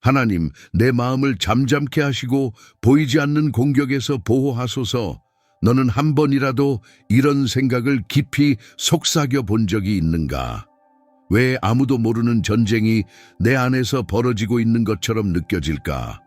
하나님, 내 마음을 잠잠케 하시고 보이지 않는 공격에서 보호하소서. 너는 한 번이라도 이런 생각을 깊이 속삭여 본 적이 있는가? 왜 아무도 모르는 전쟁이 내 안에서 벌어지고 있는 것처럼 느껴질까?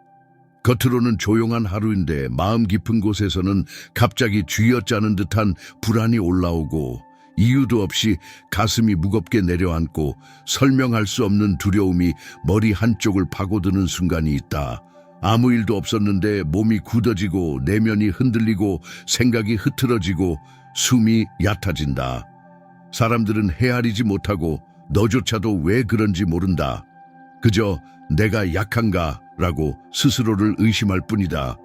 겉으로는 조용한 하루인데 마음 깊은 곳에서는 갑자기 쥐어짜는 듯한 불안이 올라오고 이유도 없이 가슴이 무겁게 내려앉고 설명할 수 없는 두려움이 머리 한쪽을 파고드는 순간이 있다. 아무 일도 없었는데 몸이 굳어지고 내면이 흔들리고 생각이 흐트러지고 숨이 얕아진다. 사람들은 헤아리지 못하고 너조차도 왜 그런지 모른다. 그저 내가 약한가 라고 스스로를 의심할 뿐이다.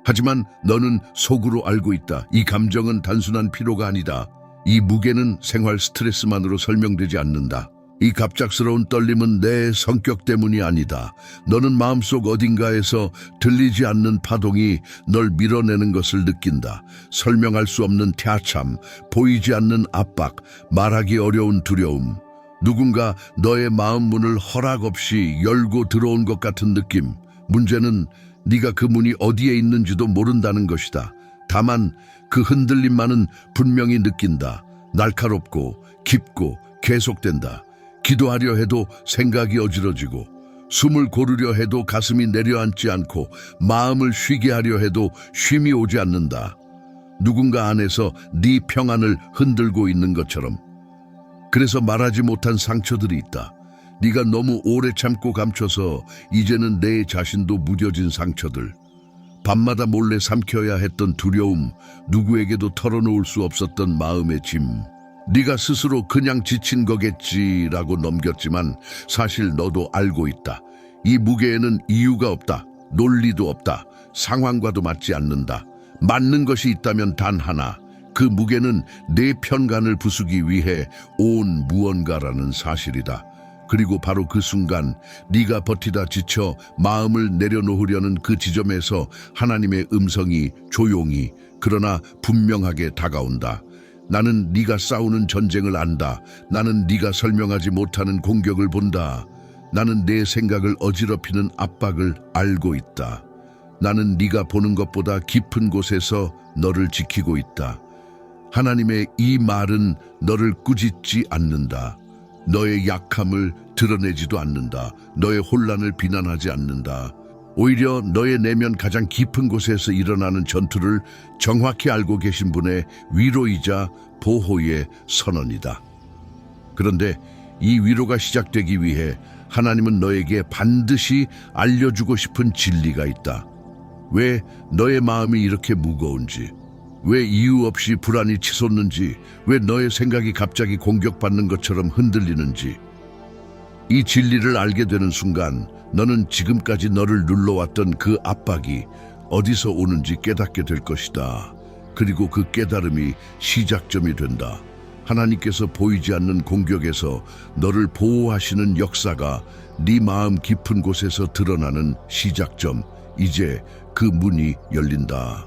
하지만 너는 속으로 알고 있다. 이 감정은 단순한 피로가 아니다. 이 무게는 생활 스트레스만으로 설명되지 않는다. 이 갑작스러운 떨림은 내 성격 때문이 아니다. 너는 마음속 어딘가에서 들리지 않는 파동이 널 밀어내는 것을 느낀다. 설명할 수 없는 태아참, 보이지 않는 압박, 말하기 어려운 두려움. 누군가 너의 마음 문을 허락 없이 열고 들어온 것 같은 느낌. 문제는 네가 그 문이 어디에 있는지도 모른다는 것이다. 다만 그 흔들림만은 분명히 느낀다. 날카롭고 깊고 계속된다. 기도하려 해도 생각이 어지러지고 숨을 고르려 해도 가슴이 내려앉지 않고 마음을 쉬게 하려 해도 쉼이 오지 않는다. 누군가 안에서 네 평안을 흔들고 있는 것처럼. 그래서 말하지 못한 상처들이 있다. 네가 너무 오래 참고 감춰서 이제는 내 자신도 무뎌진 상처들. 밤마다 몰래 삼켜야 했던 두려움, 누구에게도 털어놓을 수 없었던 마음의 짐. 네가 스스로 그냥 지친 거겠지라고 넘겼지만 사실 너도 알고 있다. 이 무게에는 이유가 없다. 논리도 없다. 상황과도 맞지 않는다. 맞는 것이 있다면 단 하나. 그 무게는 내 편간을 부수기 위해 온 무언가라는 사실이다. 그리고 바로 그 순간 네가 버티다 지쳐 마음을 내려놓으려는 그 지점에서 하나님의 음성이 조용히 그러나 분명하게 다가온다. 나는 네가 싸우는 전쟁을 안다. 나는 네가 설명하지 못하는 공격을 본다. 나는 내 생각을 어지럽히는 압박을 알고 있다. 나는 네가 보는 것보다 깊은 곳에서 너를 지키고 있다. 하나님의 이 말은 너를 꾸짖지 않는다. 너의 약함을 드러내지도 않는다. 너의 혼란을 비난하지 않는다. 오히려 너의 내면 가장 깊은 곳에서 일어나는 전투를 정확히 알고 계신 분의 위로이자 보호의 선언이다. 그런데 이 위로가 시작되기 위해 하나님은 너에게 반드시 알려주고 싶은 진리가 있다. 왜 너의 마음이 이렇게 무거운지, 왜 이유 없이 불안이 치솟는지, 왜 너의 생각이 갑자기 공격받는 것처럼 흔들리는지. 이 진리를 알게 되는 순간 너는 지금까지 너를 눌러왔던 그 압박이 어디서 오는지 깨닫게 될 것이다. 그리고 그 깨달음이 시작점이 된다. 하나님께서 보이지 않는 공격에서 너를 보호하시는 역사가 네 마음 깊은 곳에서 드러나는 시작점. 이제 그 문이 열린다.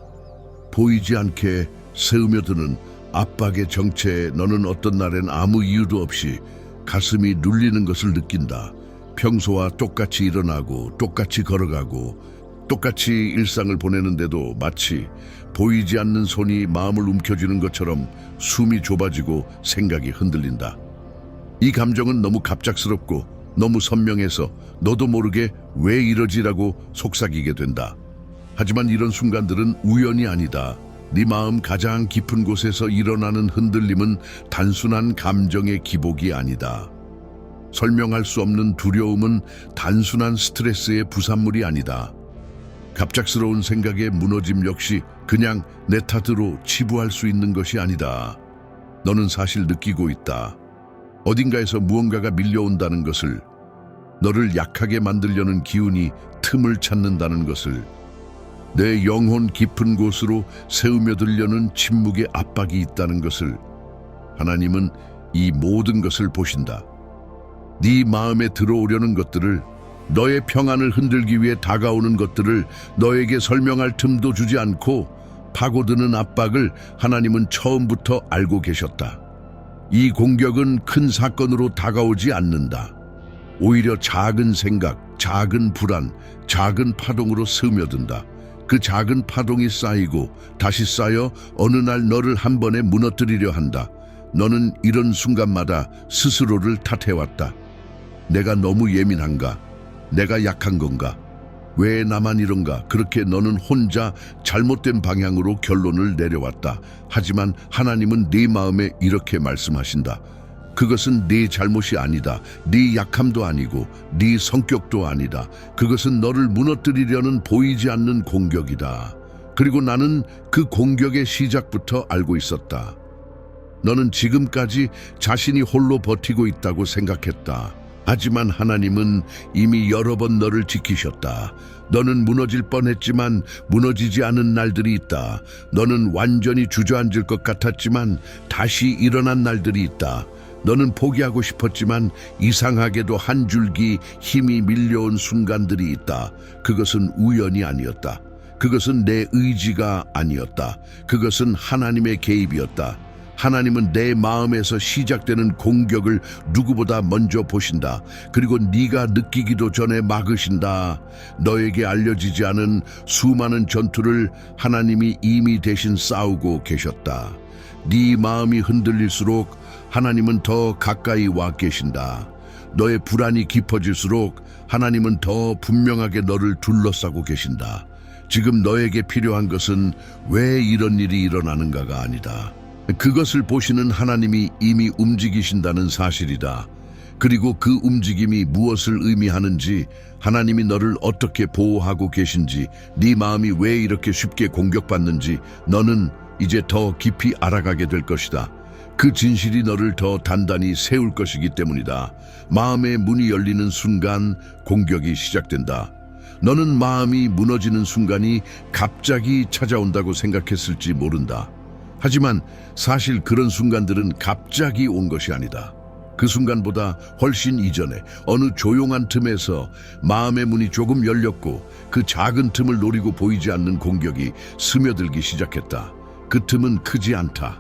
보이지 않게 스며드는 압박의 정체에 너는 어떤 날엔 아무 이유도 없이 가슴이 눌리는 것을 느낀다. 평소와 똑같이 일어나고 똑같이 걸어가고 똑같이 일상을 보내는데도 마치 보이지 않는 손이 마음을 움켜쥐는 것처럼 숨이 좁아지고 생각이 흔들린다. 이 감정은 너무 갑작스럽고 너무 선명해서 너도 모르게 왜 이러지라고 속삭이게 된다. 하지만 이런 순간들은 우연이 아니다. 네 마음 가장 깊은 곳에서 일어나는 흔들림은 단순한 감정의 기복이 아니다. 설명할 수 없는 두려움은 단순한 스트레스의 부산물이 아니다. 갑작스러운 생각의 무너짐 역시 그냥 내 탓으로 치부할 수 있는 것이 아니다. 너는 사실 느끼고 있다. 어딘가에서 무언가가 밀려온다는 것을, 너를 약하게 만들려는 기운이 틈을 찾는다는 것을, 내 영혼 깊은 곳으로 새우며들려는 침묵의 압박이 있다는 것을. 하나님은 이 모든 것을 보신다. 네 마음에 들어오려는 것들을, 너의 평안을 흔들기 위해 다가오는 것들을 너에게 설명할 틈도 주지 않고 파고드는 압박을 하나님은 처음부터 알고 계셨다. 이 공격은 큰 사건으로 다가오지 않는다. 오히려 작은 생각, 작은 불안, 작은 파동으로 스며든다. 그 작은 파동이 쌓이고 다시 쌓여 어느 날 너를 한 번에 무너뜨리려 한다. 너는 이런 순간마다 스스로를 탓해왔다. 내가 너무 예민한가? 내가 약한 건가? 왜 나만 이런가? 그렇게 너는 혼자 잘못된 방향으로 결론을 내려왔다. 하지만 하나님은 네 마음에 이렇게 말씀하신다. 그것은 네 잘못이 아니다. 네 약함도 아니고 네 성격도 아니다. 그것은 너를 무너뜨리려는 보이지 않는 공격이다. 그리고 나는 그 공격의 시작부터 알고 있었다. 너는 지금까지 자신이 홀로 버티고 있다고 생각했다. 하지만 하나님은 이미 여러 번 너를 지키셨다. 너는 무너질 뻔했지만 무너지지 않은 날들이 있다. 너는 완전히 주저앉을 것 같았지만 다시 일어난 날들이 있다. 너는 포기하고 싶었지만 이상하게도 한 줄기 힘이 밀려온 순간들이 있다. 그것은 우연이 아니었다. 그것은 내 의지가 아니었다. 그것은 하나님의 개입이었다. 하나님은 내 마음에서 시작되는 공격을 누구보다 먼저 보신다. 그리고 네가 느끼기도 전에 막으신다. 너에게 알려지지 않은 수많은 전투를 하나님이 이미 대신 싸우고 계셨다. 네 마음이 흔들릴수록 하나님은 더 가까이 와 계신다. 너의 불안이 깊어질수록 하나님은 더 분명하게 너를 둘러싸고 계신다. 지금 너에게 필요한 것은 왜 이런 일이 일어나는가가 아니다. 그것을 보시는 하나님이 이미 움직이신다는 사실이다. 그리고 그 움직임이 무엇을 의미하는지, 하나님이 너를 어떻게 보호하고 계신지, 네 마음이 왜 이렇게 쉽게 공격받는지 너는 이제 더 깊이 알아가게 될 것이다. 그 진실이 너를 더 단단히 세울 것이기 때문이다. 마음의 문이 열리는 순간 공격이 시작된다. 너는 마음이 무너지는 순간이 갑자기 찾아온다고 생각했을지 모른다. 하지만 사실 그런 순간들은 갑자기 온 것이 아니다. 그 순간보다 훨씬 이전에 어느 조용한 틈에서 마음의 문이 조금 열렸고 그 작은 틈을 노리고 보이지 않는 공격이 스며들기 시작했다. 그 틈은 크지 않다.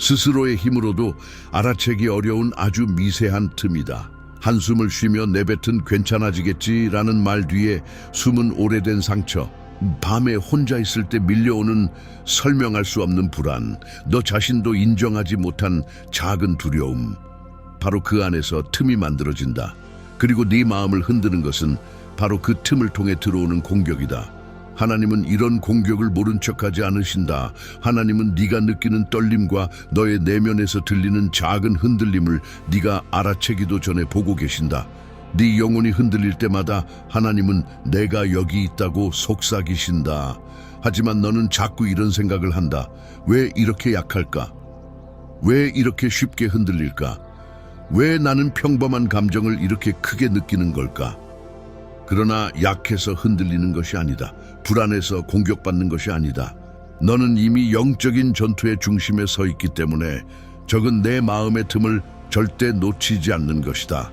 스스로의 힘으로도 알아채기 어려운 아주 미세한 틈이다. 한숨을 쉬며 내뱉은 괜찮아지겠지라는 말 뒤에 숨은 오래된 상처, 밤에 혼자 있을 때 밀려오는 설명할 수 없는 불안, 너 자신도 인정하지 못한 작은 두려움. 바로 그 안에서 틈이 만들어진다. 그리고 네 마음을 흔드는 것은 바로 그 틈을 통해 들어오는 공격이다. 하나님은 이런 공격을 모른 척하지 않으신다. 하나님은 네가 느끼는 떨림과 너의 내면에서 들리는 작은 흔들림을 네가 알아채기도 전에 보고 계신다. 네 영혼이 흔들릴 때마다 하나님은 내가 여기 있다고 속삭이신다. 하지만 너는 자꾸 이런 생각을 한다. 왜 이렇게 약할까? 왜 이렇게 쉽게 흔들릴까? 왜 나는 평범한 감정을 이렇게 크게 느끼는 걸까? 그러나 약해서 흔들리는 것이 아니다. 불안해서 공격받는 것이 아니다. 너는 이미 영적인 전투의 중심에 서 있기 때문에 적은 내 마음의 틈을 절대 놓치지 않는 것이다.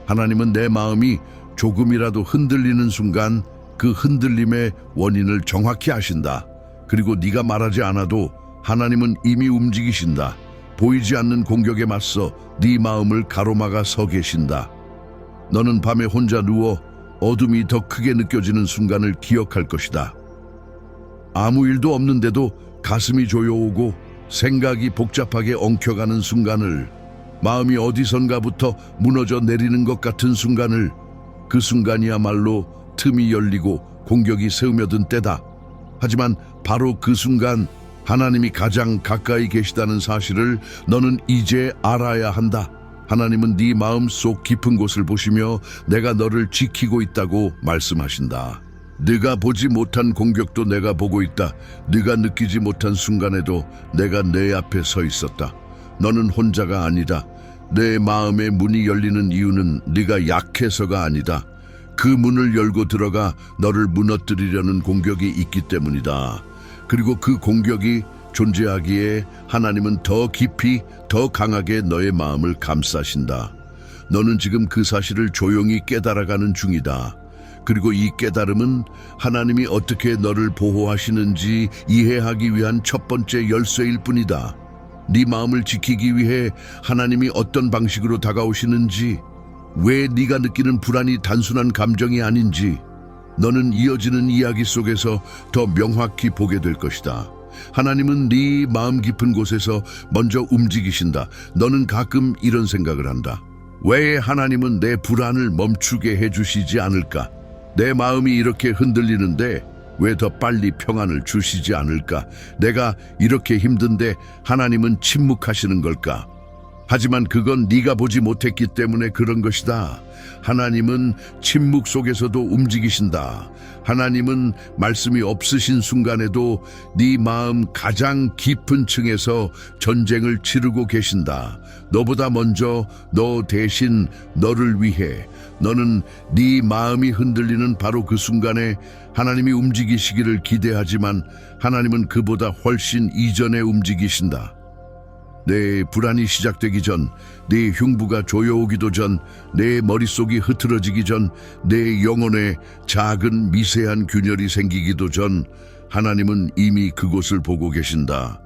하나님은 내 마음이 조금이라도 흔들리는 순간 그 흔들림의 원인을 정확히 아신다. 그리고 네가 말하지 않아도 하나님은 이미 움직이신다. 보이지 않는 공격에 맞서 네 마음을 가로막아 서 계신다. 너는 밤에 혼자 누워 어둠이 더 크게 느껴지는 순간을 기억할 것이다. 아무 일도 없는데도 가슴이 조여오고 생각이 복잡하게 엉켜가는 순간을, 마음이 어디선가부터 무너져 내리는 것 같은 순간을, 그 순간이야말로 틈이 열리고 공격이 스며든 때다. 하지만 바로 그 순간 하나님이 가장 가까이 계시다는 사실을 너는 이제 알아야 한다. 하나님은 네 마음속 깊은 곳을 보시며 내가 너를 지키고 있다고 말씀하신다. 네가 보지 못한 공격도 내가 보고 있다. 네가 느끼지 못한 순간에도 내가 내 앞에 서 있었다. 너는 혼자가 아니다. 내 마음의 문이 열리는 이유는 네가 약해서가 아니다. 그 문을 열고 들어가 너를 무너뜨리려는 공격이 있기 때문이다. 그리고 그 공격이 존재하기에 하나님은 더 깊이, 더 강하게 너의 마음을 감싸신다. 너는 지금 그 사실을 조용히 깨달아가는 중이다. 그리고 이 깨달음은 하나님이 어떻게 너를 보호하시는지 이해하기 위한 첫 번째 열쇠일 뿐이다. 네 마음을 지키기 위해 하나님이 어떤 방식으로 다가오시는지, 왜 네가 느끼는 불안이 단순한 감정이 아닌지 너는 이어지는 이야기 속에서 더 명확히 보게 될 것이다. 하나님은 네 마음 깊은 곳에서 먼저 움직이신다. 너는 가끔 이런 생각을 한다. 왜 하나님은 내 불안을 멈추게 해주시지 않을까? 내 마음이 이렇게 흔들리는데 왜 더 빨리 평안을 주시지 않을까? 내가 이렇게 힘든데 하나님은 침묵하시는 걸까? 하지만 그건 네가 보지 못했기 때문에 그런 것이다. 하나님은 침묵 속에서도 움직이신다. 하나님은 말씀이 없으신 순간에도 네 마음 가장 깊은 층에서 전쟁을 치르고 계신다. 너보다 먼저 너 대신 너를 위해 너는 네 마음이 흔들리는 바로 그 순간에 하나님이 움직이시기를 기대하지만 하나님은 그보다 훨씬 이전에 움직이신다. 내 불안이 시작되기 전, 내 흉부가 조여오기도 전, 내 머릿속이 흐트러지기 전, 내 영혼에 작은 미세한 균열이 생기기도 전 하나님은 이미 그곳을 보고 계신다.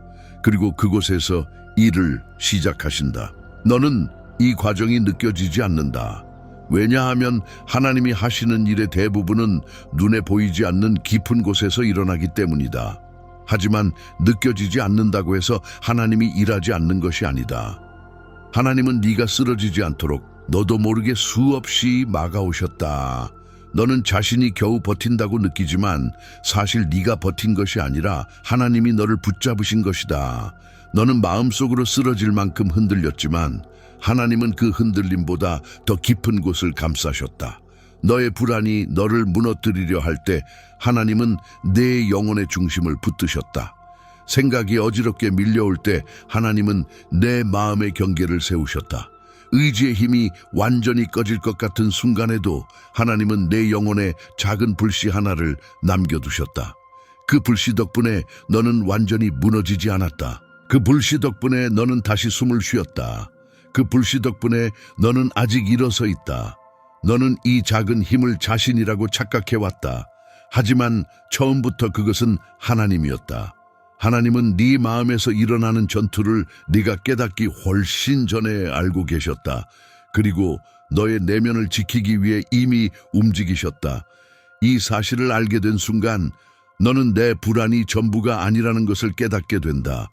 그리고 그곳에서 일을 시작하신다. 너는 이 과정이 느껴지지 않는다. 왜냐하면 하나님이 하시는 일의 대부분은 눈에 보이지 않는 깊은 곳에서 일어나기 때문이다. 하지만 느껴지지 않는다고 해서 하나님이 일하지 않는 것이 아니다. 하나님은 네가 쓰러지지 않도록 너도 모르게 수없이 막아오셨다. 너는 자신이 겨우 버틴다고 느끼지만 사실 네가 버틴 것이 아니라 하나님이 너를 붙잡으신 것이다. 너는 마음속으로 쓰러질 만큼 흔들렸지만 하나님은 그 흔들림보다 더 깊은 곳을 감싸셨다. 너의 불안이 너를 무너뜨리려 할 때 하나님은 내 영혼의 중심을 붙드셨다. 생각이 어지럽게 밀려올 때 하나님은 내 마음의 경계를 세우셨다. 의지의 힘이 완전히 꺼질 것 같은 순간에도 하나님은 내 영혼에 작은 불씨 하나를 남겨두셨다. 그 불씨 덕분에 너는 완전히 무너지지 않았다. 그 불씨 덕분에 너는 다시 숨을 쉬었다. 그 불씨 덕분에 너는 아직 일어서 있다. 너는 이 작은 힘을 자신이라고 착각해왔다. 하지만 처음부터 그것은 하나님이었다. 하나님은 네 마음에서 일어나는 전투를 네가 깨닫기 훨씬 전에 알고 계셨다. 그리고 너의 내면을 지키기 위해 이미 움직이셨다. 이 사실을 알게 된 순간 너는 내 불안이 전부가 아니라는 것을 깨닫게 된다.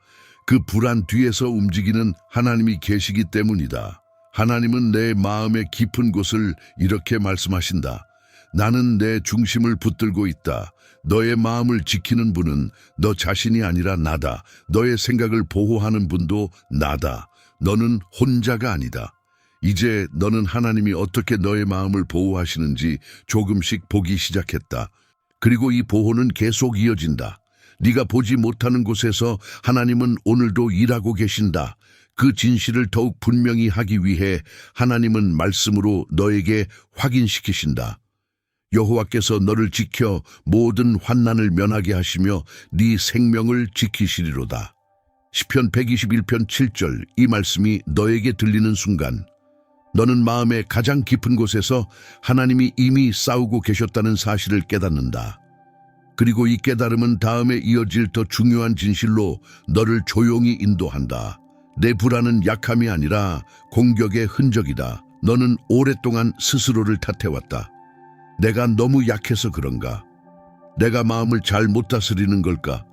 그 불안 뒤에서 움직이는 하나님이 계시기 때문이다. 하나님은 내 마음의 깊은 곳을 이렇게 말씀하신다. 나는 내 중심을 붙들고 있다. 너의 마음을 지키는 분은 너 자신이 아니라 나다. 너의 생각을 보호하는 분도 나다. 너는 혼자가 아니다. 이제 너는 하나님이 어떻게 너의 마음을 보호하시는지 조금씩 보기 시작했다. 그리고 이 보호는 계속 이어진다. 네가 보지 못하는 곳에서 하나님은 오늘도 일하고 계신다. 그 진실을 더욱 분명히 하기 위해 하나님은 말씀으로 너에게 확인시키신다. 여호와께서 너를 지켜 모든 환난을 면하게 하시며 네 생명을 지키시리로다. 시편 121편 7절 이 말씀이 너에게 들리는 순간 너는 마음의 가장 깊은 곳에서 하나님이 이미 싸우고 계셨다는 사실을 깨닫는다. 그리고 이 깨달음은 다음에 이어질 더 중요한 진실로 너를 조용히 인도한다. 내 불안은 약함이 아니라 공격의 흔적이다. 너는 오랫동안 스스로를 탓해왔다. 내가 너무 약해서 그런가? 내가 마음을 잘 못 다스리는 걸까?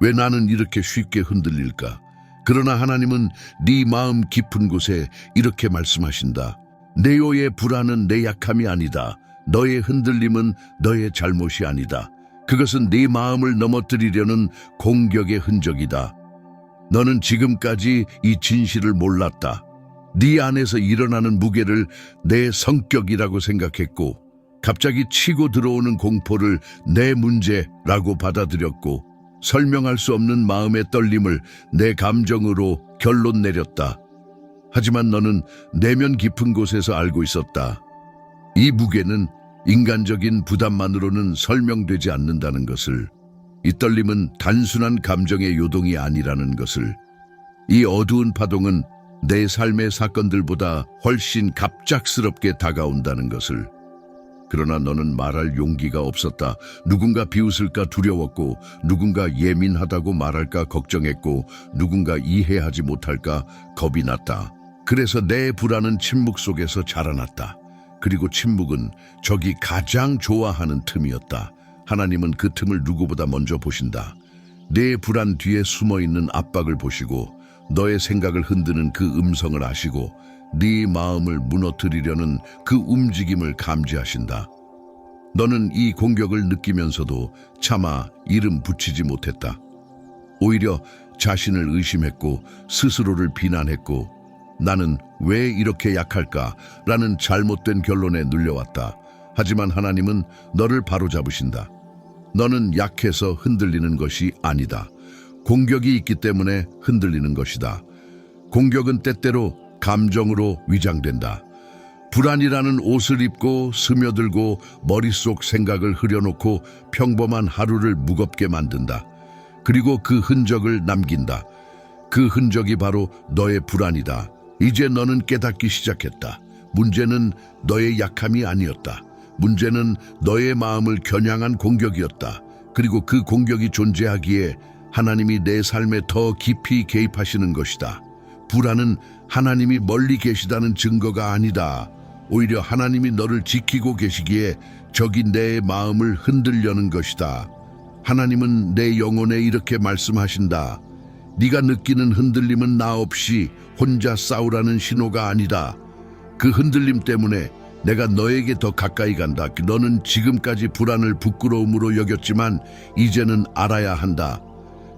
왜 나는 이렇게 쉽게 흔들릴까? 그러나 하나님은 네 마음 깊은 곳에 이렇게 말씀하신다. 네오의 불안은 내 약함이 아니다. 너의 흔들림은 너의 잘못이 아니다. 그것은 네 마음을 넘어뜨리려는 공격의 흔적이다. 너는 지금까지 이 진실을 몰랐다. 네 안에서 일어나는 무게를 내 성격이라고 생각했고 갑자기 치고 들어오는 공포를 내 문제라고 받아들였고 설명할 수 없는 마음의 떨림을 내 감정으로 결론 내렸다. 하지만 너는 내면 깊은 곳에서 알고 있었다. 이 무게는 인간적인 부담만으로는 설명되지 않는다는 것을, 이 떨림은 단순한 감정의 요동이 아니라는 것을, 이 어두운 파동은 내 삶의 사건들보다 훨씬 갑작스럽게 다가온다는 것을. 그러나 너는 말할 용기가 없었다. 누군가 비웃을까 두려웠고, 누군가 예민하다고 말할까 걱정했고, 누군가 이해하지 못할까 겁이 났다. 그래서 내 불안은 침묵 속에서 자라났다. 그리고 침묵은 적이 가장 좋아하는 틈이었다. 하나님은 그 틈을 누구보다 먼저 보신다. 내 불안 뒤에 숨어있는 압박을 보시고 너의 생각을 흔드는 그 음성을 아시고 네 마음을 무너뜨리려는 그 움직임을 감지하신다. 너는 이 공격을 느끼면서도 차마 이름 붙이지 못했다. 오히려 자신을 의심했고 스스로를 비난했고 나는 왜 이렇게 약할까라는 잘못된 결론에 눌려왔다. 하지만 하나님은 너를 바로잡으신다. 너는 약해서 흔들리는 것이 아니다. 공격이 있기 때문에 흔들리는 것이다. 공격은 때때로 감정으로 위장된다. 불안이라는 옷을 입고 스며들고 머릿속 생각을 흐려놓고 평범한 하루를 무겁게 만든다. 그리고 그 흔적을 남긴다. 그 흔적이 바로 너의 불안이다. 이제 너는 깨닫기 시작했다. 문제는 너의 약함이 아니었다. 문제는 너의 마음을 겨냥한 공격이었다. 그리고 그 공격이 존재하기에 하나님이 내 삶에 더 깊이 개입하시는 것이다. 불안은 하나님이 멀리 계시다는 증거가 아니다. 오히려 하나님이 너를 지키고 계시기에 적이 내 마음을 흔들려는 것이다. 하나님은 내 영혼에 이렇게 말씀하신다. 네가 느끼는 흔들림은 나 없이 혼자 싸우라는 신호가 아니다. 그 흔들림 때문에 내가 너에게 더 가까이 간다. 너는 지금까지 불안을 부끄러움으로 여겼지만 이제는 알아야 한다.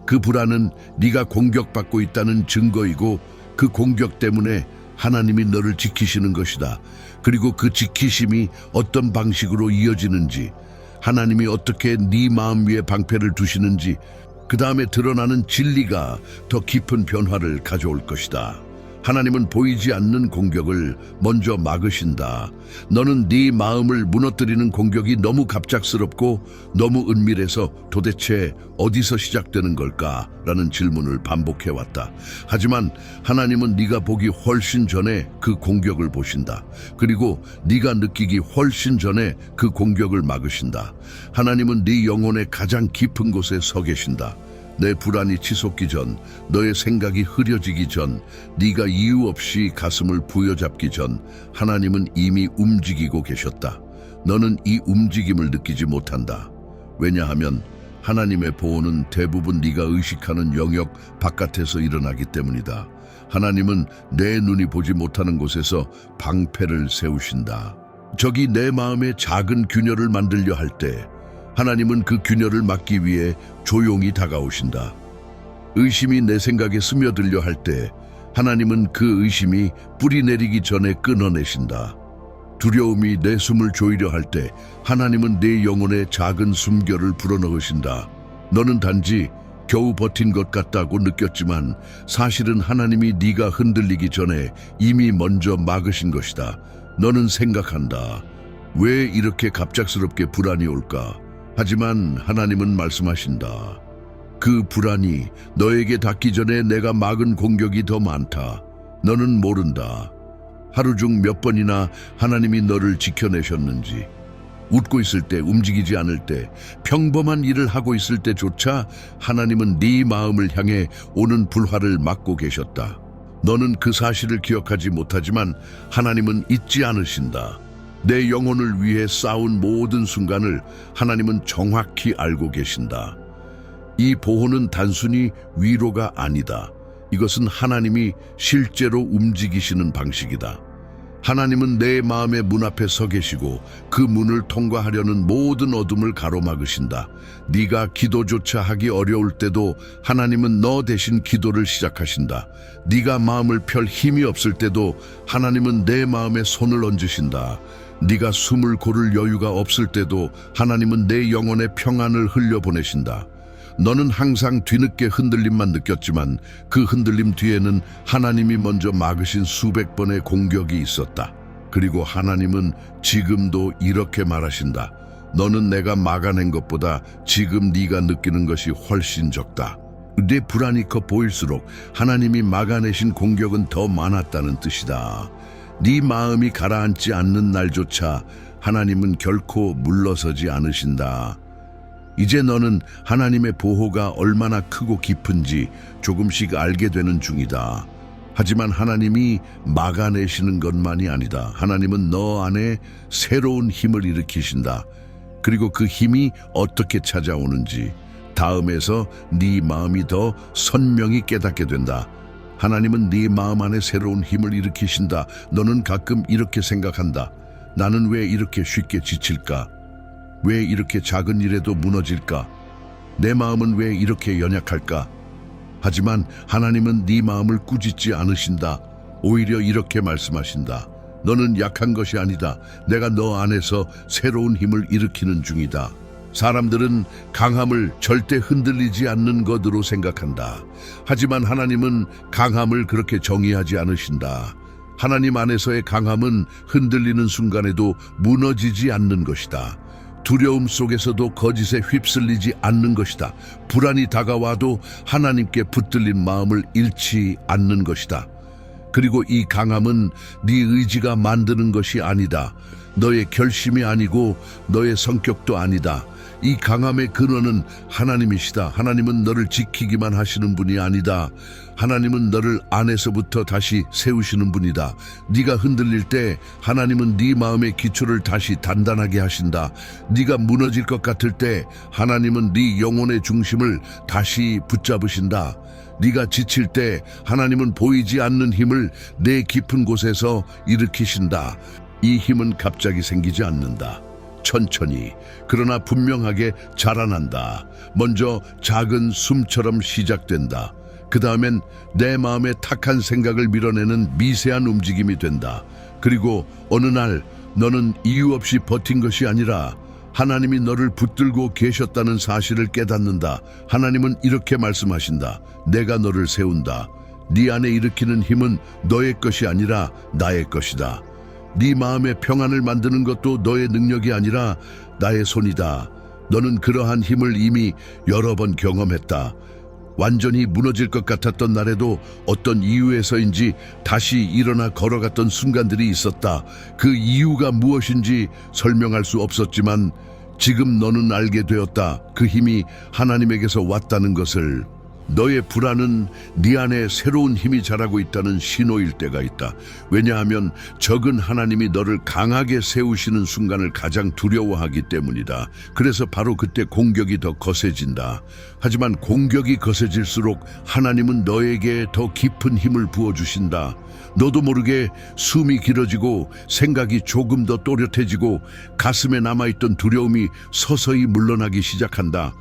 그 불안은 네가 공격받고 있다는 증거이고 그 공격 때문에 하나님이 너를 지키시는 것이다. 그리고 그 지키심이 어떤 방식으로 이어지는지, 하나님이 어떻게 네 마음 위에 방패를 두시는지, 그 다음에 드러나는 진리가 더 깊은 변화를 가져올 것이다. 하나님은 보이지 않는 공격을 먼저 막으신다. 너는 네 마음을 무너뜨리는 공격이 너무 갑작스럽고 너무 은밀해서 도대체 어디서 시작되는 걸까? 라는 질문을 반복해왔다. 하지만 하나님은 네가 보기 훨씬 전에 그 공격을 보신다. 그리고 네가 느끼기 훨씬 전에 그 공격을 막으신다. 하나님은 네 영혼의 가장 깊은 곳에 서 계신다. 내 불안이 치솟기 전, 너의 생각이 흐려지기 전, 네가 이유 없이 가슴을 부여잡기 전 하나님은 이미 움직이고 계셨다. 너는 이 움직임을 느끼지 못한다. 왜냐하면 하나님의 보호는 대부분 네가 의식하는 영역 바깥에서 일어나기 때문이다. 하나님은 내 눈이 보지 못하는 곳에서 방패를 세우신다. 적이 내 마음에 작은 균열을 만들려 할 때 하나님은 그 균열을 막기 위해 조용히 다가오신다. 의심이 내 생각에 스며들려 할 때 하나님은 그 의심이 뿌리 내리기 전에 끊어내신다. 두려움이 내 숨을 조이려 할 때 하나님은 내 영혼에 작은 숨결을 불어넣으신다. 너는 단지 겨우 버틴 것 같다고 느꼈지만 사실은 하나님이 네가 흔들리기 전에 이미 먼저 막으신 것이다. 너는 생각한다. 왜 이렇게 갑작스럽게 불안이 올까? 하지만 하나님은 말씀하신다. 그 불안이 너에게 닿기 전에 내가 막은 공격이 더 많다. 너는 모른다. 하루 중 몇 번이나 하나님이 너를 지켜내셨는지. 웃고 있을 때, 움직이지 않을 때, 평범한 일을 하고 있을 때조차 하나님은 네 마음을 향해 오는 불화를 막고 계셨다. 너는 그 사실을 기억하지 못하지만 하나님은 잊지 않으신다. 내 영혼을 위해 싸운 모든 순간을 하나님은 정확히 알고 계신다. 이 보호는 단순히 위로가 아니다. 이것은 하나님이 실제로 움직이시는 방식이다. 하나님은 내 마음의 문 앞에 서 계시고 그 문을 통과하려는 모든 어둠을 가로막으신다. 네가 기도조차 하기 어려울 때도 하나님은 너 대신 기도를 시작하신다. 네가 마음을 펼 힘이 없을 때도 하나님은 내 마음에 손을 얹으신다. 네가 숨을 고를 여유가 없을 때도 하나님은 내 영혼의 평안을 흘려보내신다. 너는 항상 뒤늦게 흔들림만 느꼈지만 그 흔들림 뒤에는 하나님이 먼저 막으신 수백 번의 공격이 있었다. 그리고 하나님은 지금도 이렇게 말하신다. 너는 내가 막아낸 것보다 지금 네가 느끼는 것이 훨씬 적다. 내 불안이 커 보일수록 하나님이 막아내신 공격은 더 많았다는 뜻이다. 네 마음이 가라앉지 않는 날조차 하나님은 결코 물러서지 않으신다. 이제 너는 하나님의 보호가 얼마나 크고 깊은지 조금씩 알게 되는 중이다. 하지만 하나님이 막아내시는 것만이 아니다. 하나님은 너 안에 새로운 힘을 일으키신다. 그리고 그 힘이 어떻게 찾아오는지 다음에서 네 마음이 더 선명히 깨닫게 된다. 하나님은 네 마음 안에 새로운 힘을 일으키신다. 너는 가끔 이렇게 생각한다. 나는 왜 이렇게 쉽게 지칠까? 왜 이렇게 작은 일에도 무너질까? 내 마음은 왜 이렇게 연약할까? 하지만 하나님은 네 마음을 꾸짖지 않으신다. 오히려 이렇게 말씀하신다. 너는 약한 것이 아니다. 내가 너 안에서 새로운 힘을 일으키는 중이다. 사람들은 강함을 절대 흔들리지 않는 것으로 생각한다. 하지만 하나님은 강함을 그렇게 정의하지 않으신다. 하나님 안에서의 강함은 흔들리는 순간에도 무너지지 않는 것이다. 두려움 속에서도 거짓에 휩쓸리지 않는 것이다. 불안이 다가와도 하나님께 붙들린 마음을 잃지 않는 것이다. 그리고 이 강함은 네 의지가 만드는 것이 아니다. 너의 결심이 아니고 너의 성격도 아니다. 이 강함의 근원은 하나님이시다. 하나님은 너를 지키기만 하시는 분이 아니다. 하나님은 너를 안에서부터 다시 세우시는 분이다. 네가 흔들릴 때 하나님은 네 마음의 기초를 다시 단단하게 하신다. 네가 무너질 것 같을 때 하나님은 네 영혼의 중심을 다시 붙잡으신다. 네가 지칠 때 하나님은 보이지 않는 힘을 내 깊은 곳에서 일으키신다. 이 힘은 갑자기 생기지 않는다. 천천히, 그러나 분명하게 자라난다. 먼저 작은 숨처럼 시작된다. 그 다음엔 내 마음의 탁한 생각을 밀어내는 미세한 움직임이 된다. 그리고 어느 날 너는 이유 없이 버틴 것이 아니라 하나님이 너를 붙들고 계셨다는 사실을 깨닫는다. 하나님은 이렇게 말씀하신다. 내가 너를 세운다. 네 안에 일으키는 힘은 너의 것이 아니라 나의 것이다. 네 마음의 평안을 만드는 것도 너의 능력이 아니라 나의 손이다. 너는 그러한 힘을 이미 여러 번 경험했다. 완전히 무너질 것 같았던 날에도 어떤 이유에서인지 다시 일어나 걸어갔던 순간들이 있었다. 그 이유가 무엇인지 설명할 수 없었지만 지금 너는 알게 되었다. 그 힘이 하나님에게서 왔다는 것을. 너의 불안은 네 안에 새로운 힘이 자라고 있다는 신호일 때가 있다. 왜냐하면 적은 하나님이 너를 강하게 세우시는 순간을 가장 두려워하기 때문이다. 그래서 바로 그때 공격이 더 거세진다. 하지만 공격이 거세질수록 하나님은 너에게 더 깊은 힘을 부어주신다. 너도 모르게 숨이 길어지고 생각이 조금 더 또렷해지고 가슴에 남아있던 두려움이 서서히 물러나기 시작한다.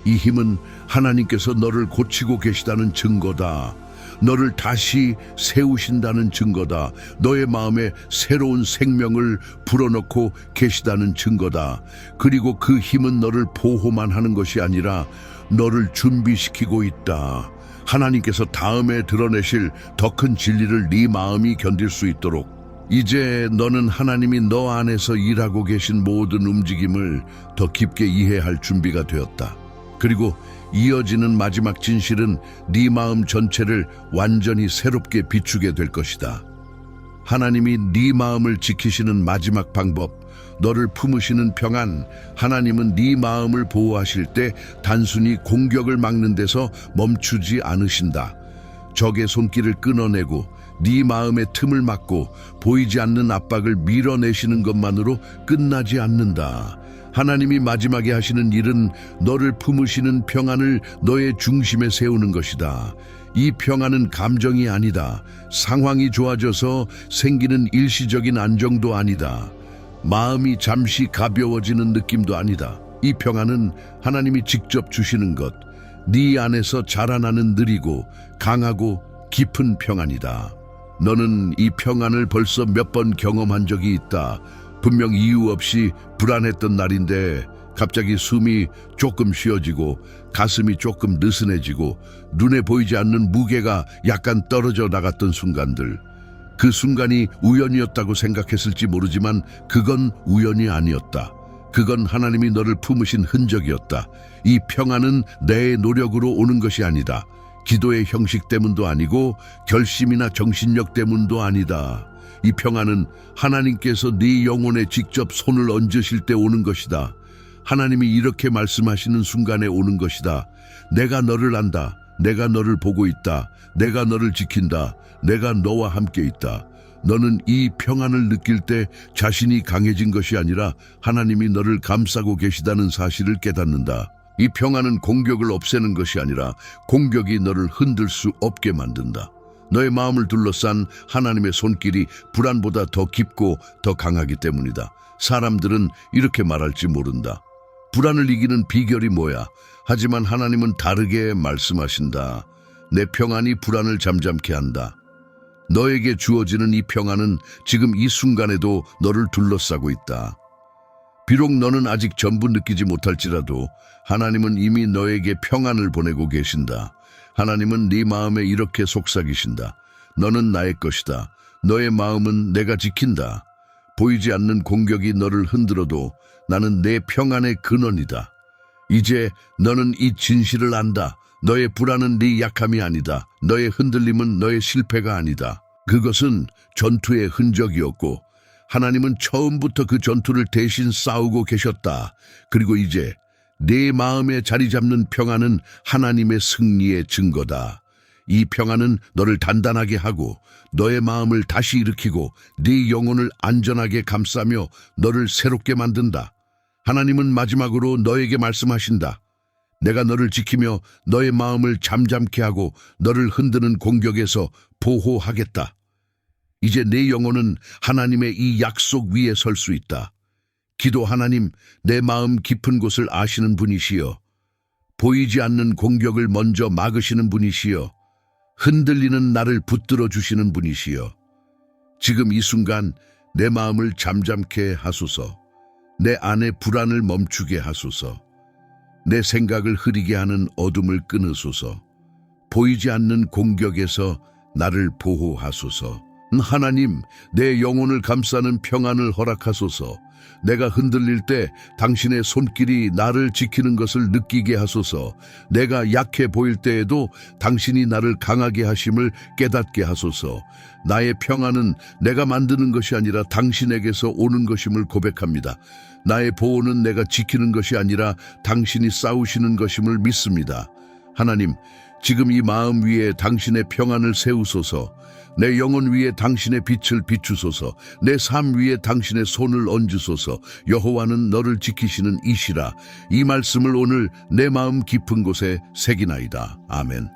이 힘은 하나님께서 너를 고치고 계시다는 증거다. 너를 다시 세우신다는 증거다. 너의 마음에 새로운 생명을 불어넣고 계시다는 증거다. 그리고 그 힘은 너를 보호만 하는 것이 아니라 너를 준비시키고 있다. 하나님께서 다음에 드러내실 더 큰 진리를 네 마음이 견딜 수 있도록. 이제 너는 하나님이 너 안에서 일하고 계신 모든 움직임을 더 깊게 이해할 준비가 되었다. 그리고 이어지는 마지막 진실은 네 마음 전체를 완전히 새롭게 비추게 될 것이다. 하나님이 네 마음을 지키시는 마지막 방법, 너를 품으시는 평안. 하나님은 네 마음을 보호하실 때 단순히 공격을 막는 데서 멈추지 않으신다. 적의 손길을 끊어내고 네 마음의 틈을 막고 보이지 않는 압박을 밀어내시는 것만으로 끝나지 않는다. 하나님이 마지막에 하시는 일은 너를 품으시는 평안을 너의 중심에 세우는 것이다. 이 평안은 감정이 아니다. 상황이 좋아져서 생기는 일시적인 안정도 아니다. 마음이 잠시 가벼워지는 느낌도 아니다. 이 평안은 하나님이 직접 주시는 것, 네 안에서 자라나는 느리고 강하고 깊은 평안이다. 너는 이 평안을 벌써 몇 번 경험한 적이 있다. 분명 이유 없이 불안했던 날인데 갑자기 숨이 조금 쉬어지고 가슴이 조금 느슨해지고 눈에 보이지 않는 무게가 약간 떨어져 나갔던 순간들. 그 순간이 우연이었다고 생각했을지 모르지만 그건 우연이 아니었다. 그건 하나님이 너를 품으신 흔적이었다. 이 평안은 내 노력으로 오는 것이 아니다. 기도의 형식 때문도 아니고 결심이나 정신력 때문도 아니다. 이 평안은 하나님께서 네 영혼에 직접 손을 얹으실 때 오는 것이다. 하나님이 이렇게 말씀하시는 순간에 오는 것이다. 내가 너를 안다. 내가 너를 보고 있다. 내가 너를 지킨다. 내가 너와 함께 있다. 너는 이 평안을 느낄 때 자신이 강해진 것이 아니라 하나님이 너를 감싸고 계시다는 사실을 깨닫는다. 이 평안은 공격을 없애는 것이 아니라 공격이 너를 흔들 수 없게 만든다. 너의 마음을 둘러싼 하나님의 손길이 불안보다 더 깊고 더 강하기 때문이다. 사람들은 이렇게 말할지 모른다. 불안을 이기는 비결이 뭐야? 하지만 하나님은 다르게 말씀하신다. 내 평안이 불안을 잠잠케 한다. 너에게 주어지는 이 평안은 지금 이 순간에도 너를 둘러싸고 있다. 비록 너는 아직 전부 느끼지 못할지라도 하나님은 이미 너에게 평안을 보내고 계신다. 하나님은 네 마음에 이렇게 속삭이신다. 너는 나의 것이다. 너의 마음은 내가 지킨다. 보이지 않는 공격이 너를 흔들어도 나는 내 평안의 근원이다. 이제 너는 이 진실을 안다. 너의 불안은 네 약함이 아니다. 너의 흔들림은 너의 실패가 아니다. 그것은 전투의 흔적이었고 하나님은 처음부터 그 전투를 대신 싸우고 계셨다. 그리고 이제 네 마음에 자리 잡는 평안은 하나님의 승리의 증거다. 이 평안은 너를 단단하게 하고 너의 마음을 다시 일으키고 네 영혼을 안전하게 감싸며 너를 새롭게 만든다. 하나님은 마지막으로 너에게 말씀하신다. 내가 너를 지키며 너의 마음을 잠잠케 하고 너를 흔드는 공격에서 보호하겠다. 이제 내 영혼은 하나님의 이 약속 위에 설 수 있다. 기도 하나님, 내 마음 깊은 곳을 아시는 분이시여. 보이지 않는 공격을 먼저 막으시는 분이시여. 흔들리는 나를 붙들어 주시는 분이시여. 지금 이 순간 내 마음을 잠잠케 하소서. 내 안의 불안을 멈추게 하소서. 내 생각을 흐리게 하는 어둠을 끊으소서. 보이지 않는 공격에서 나를 보호하소서. 하나님, 내 영혼을 감싸는 평안을 허락하소서. 내가 흔들릴 때 당신의 손길이 나를 지키는 것을 느끼게 하소서. 내가 약해 보일 때에도 당신이 나를 강하게 하심을 깨닫게 하소서. 나의 평안은 내가 만드는 것이 아니라 당신에게서 오는 것임을 고백합니다. 나의 보호는 내가 지키는 것이 아니라 당신이 싸우시는 것임을 믿습니다. 하나님, 지금 이 마음 위에 당신의 평안을 세우소서. 내 영혼 위에 당신의 빛을 비추소서. 내 삶 위에 당신의 손을 얹으소서. 여호와는 너를 지키시는 이시라. 이 말씀을 오늘 내 마음 깊은 곳에 새기나이다. 아멘.